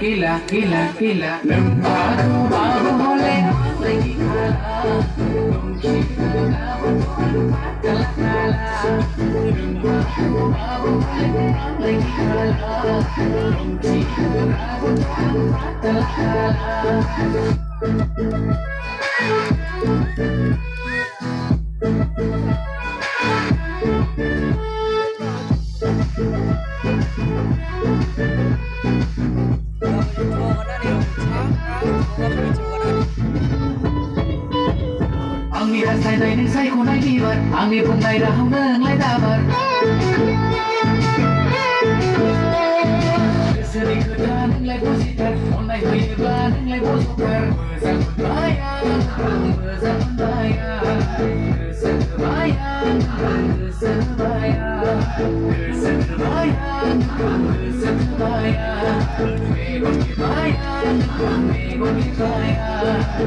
Gila, gila, gila, lembaru baru oleh lagi kalah, mungkin aku kalah kalah, lembaru baru oleh lagi kalah, mungkin aku kalah kalah. आंनि हास्थायनाय नों सायख'नाय बिबार आंनि बुंनाय राहाव नोंलाय दाबार गोसोनि खोथा नोंलाय बुजिथार अननाय होयोब्ला नोंलाय बज'थार मोजां मोनबाय आं मोजां मोनबाय आं गोसो होबाय आं गोसो होबाय आं गोसो होबाय आं गोसो होबाय आं मेगन खेबाय आं मेगन खेबाय आं